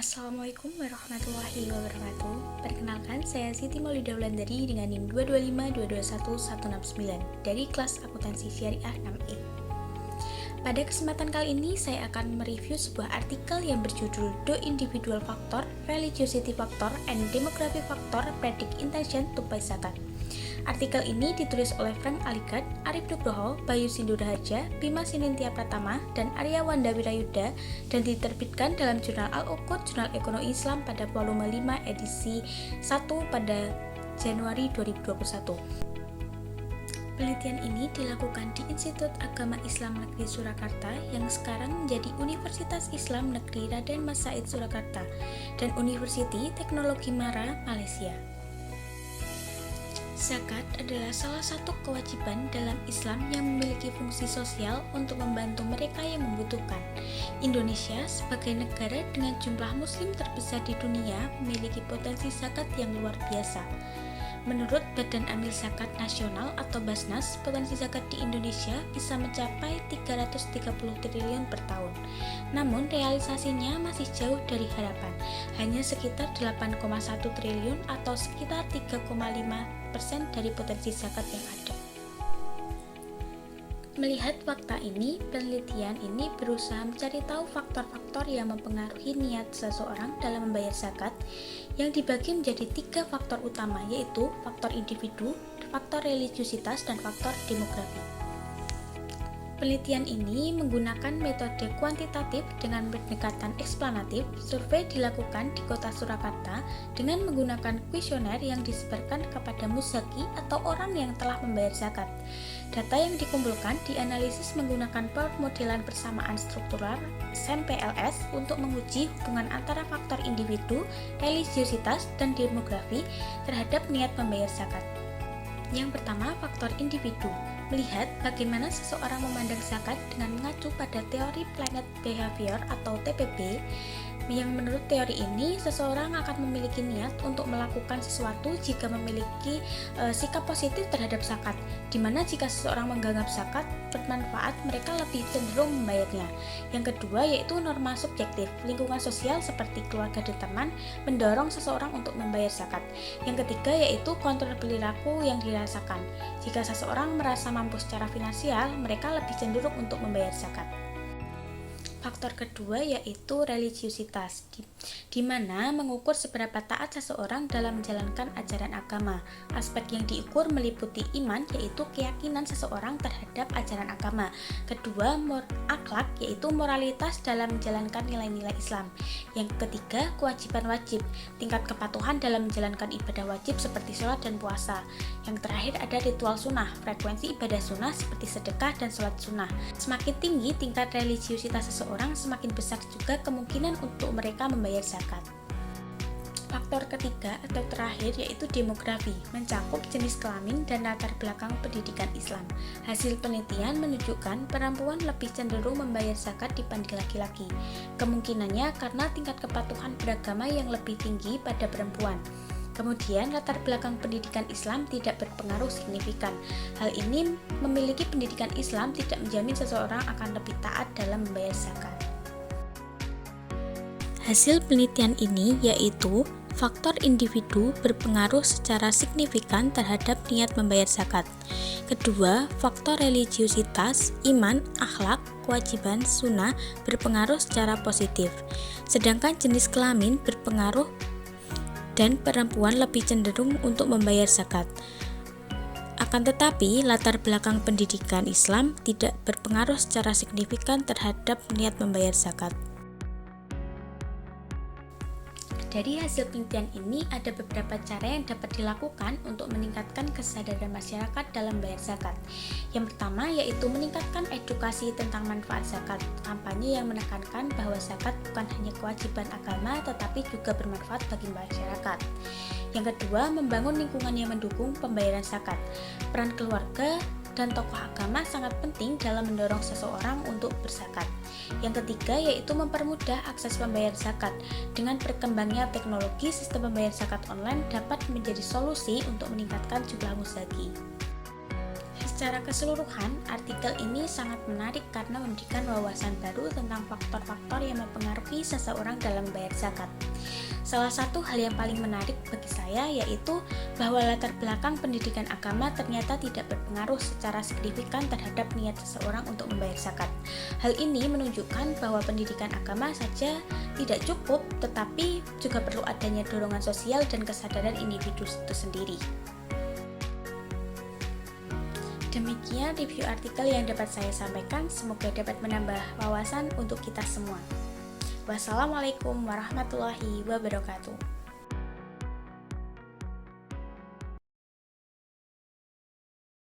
Assalamualaikum warahmatullahi wabarakatuh. Perkenalkan, saya Siti Maulida Wulandari dengan NIM 225221169 dari kelas Akuntansi Syariah 6E. Pada kesempatan kali ini, saya akan mereview sebuah artikel yang berjudul Do Individual Factor, Religiosity Factor, and Demographic Factor Predict Intention to Pay Zakat. Artikel ini ditulis oleh Frank Aligat, Arif Nugroho, Bayu Sinduraharja, Bima Sinintya Pratama, dan Arya Wanda Wirayuda dan diterbitkan dalam jurnal Al-Uqud, Jurnal Ekonomi Islam pada volume 5 edisi 1 pada Januari 2021. Penelitian ini dilakukan di Institut Agama Islam Negeri Surakarta yang sekarang menjadi Universitas Islam Negeri Raden Mas Said Surakarta dan Universiti Teknologi Mara, Malaysia. Zakat adalah salah satu kewajiban dalam Islam yang memiliki fungsi sosial untuk membantu mereka yang membutuhkan. Indonesia sebagai negara dengan jumlah muslim terbesar di dunia memiliki potensi zakat yang luar biasa. Menurut Badan Amil Zakat Nasional atau Basnas, potensi zakat di Indonesia bisa mencapai 330 triliun per tahun. Namun realisasinya masih jauh dari harapan, hanya sekitar 8,1 triliun atau sekitar 3,5% dari potensi zakat yang ada. Melihat fakta ini, penelitian ini berusaha mencari tahu faktor-faktor yang mempengaruhi niat seseorang dalam membayar zakat yang dibagi menjadi 3 faktor utama, yaitu faktor individu, faktor religiositas, dan faktor demografi. Penelitian ini menggunakan metode kuantitatif dengan pendekatan eksplanatif. Survei dilakukan di Kota Surakarta dengan menggunakan kuesioner yang disebarkan kepada muzaki atau orang yang telah membayar zakat. Data yang dikumpulkan dianalisis menggunakan permodelan persamaan struktural (SMPLS) untuk menguji hubungan antara faktor individu, religiositas, dan demografi terhadap niat membayar zakat. Yang pertama, faktor individu. Melihat bagaimana seseorang memandang zakat dengan mengacu pada teori Planet Behavior atau TPB, yang menurut teori ini seseorang akan memiliki niat untuk melakukan sesuatu jika memiliki sikap positif terhadap zakat, di mana jika seseorang menganggap zakat bermanfaat, mereka lebih cenderung membayarnya. Yang kedua yaitu norma subjektif. Lingkungan sosial seperti keluarga dan teman mendorong seseorang untuk membayar zakat. Yang ketiga yaitu kontrol perilaku yang dirasakan. Jika seseorang merasa mampu secara finansial, mereka lebih cenderung untuk membayar zakat. Faktor kedua yaitu religiositas, di mana mengukur seberapa taat seseorang dalam menjalankan ajaran agama. Aspek yang diukur meliputi iman, yaitu keyakinan seseorang terhadap ajaran agama. Kedua, akhlak, yaitu moralitas dalam menjalankan nilai-nilai Islam. Yang ketiga, kewajiban wajib, tingkat kepatuhan dalam menjalankan ibadah wajib seperti sholat dan puasa. Yang terakhir ada ritual sunnah, frekuensi ibadah sunnah seperti sedekah dan sholat sunnah. Semakin tinggi tingkat religiositas seseorang, semakin besar juga kemungkinan untuk mereka membayar zakat. Faktor ketiga atau terakhir yaitu demografi, mencakup jenis kelamin dan latar belakang pendidikan Islam. Hasil penelitian menunjukkan perempuan lebih cenderung membayar zakat dibanding laki-laki. Kemungkinannya karena tingkat kepatuhan beragama yang lebih tinggi pada perempuan. Kemudian, latar belakang pendidikan Islam tidak berpengaruh signifikan. Hal ini memiliki pendidikan Islam tidak menjamin seseorang akan lebih taat dalam membayar zakat. Hasil penelitian ini yaitu faktor individu berpengaruh secara signifikan terhadap niat membayar zakat. Kedua, faktor religiositas, iman, akhlak, kewajiban, sunnah berpengaruh secara positif. Sedangkan jenis kelamin berpengaruh dan perempuan lebih cenderung untuk membayar zakat. Akan tetapi, latar belakang pendidikan Islam tidak berpengaruh secara signifikan terhadap niat membayar zakat. Dari hasil penelitian ini ada beberapa cara yang dapat dilakukan untuk meningkatkan kesadaran masyarakat dalam membayar zakat. Yang pertama yaitu meningkatkan edukasi tentang manfaat zakat. Kampanye yang menekankan bahwa zakat bukan hanya kewajiban agama tetapi juga bermanfaat bagi masyarakat. Yang kedua, membangun lingkungan yang mendukung pembayaran zakat. Peran keluarga dan tokoh agama sangat penting dalam mendorong seseorang untuk berzakat. Yang ketiga yaitu mempermudah akses pembayar zakat. Dengan berkembangnya teknologi, sistem pembayar zakat online dapat menjadi solusi untuk meningkatkan jumlah muzaki. Secara keseluruhan, artikel ini sangat menarik karena memberikan wawasan baru tentang faktor-faktor yang mempengaruhi seseorang dalam membayar zakat. Salah satu hal yang paling menarik bagi saya yaitu bahwa latar belakang pendidikan agama ternyata tidak berpengaruh secara signifikan terhadap niat seseorang untuk membayar zakat. Hal ini menunjukkan bahwa pendidikan agama saja tidak cukup, tetapi juga perlu adanya dorongan sosial dan kesadaran individu itu sendiri. Demikian review artikel yang dapat saya sampaikan, semoga dapat menambah wawasan untuk kita semua. Wassalamualaikum warahmatullahi wabarakatuh.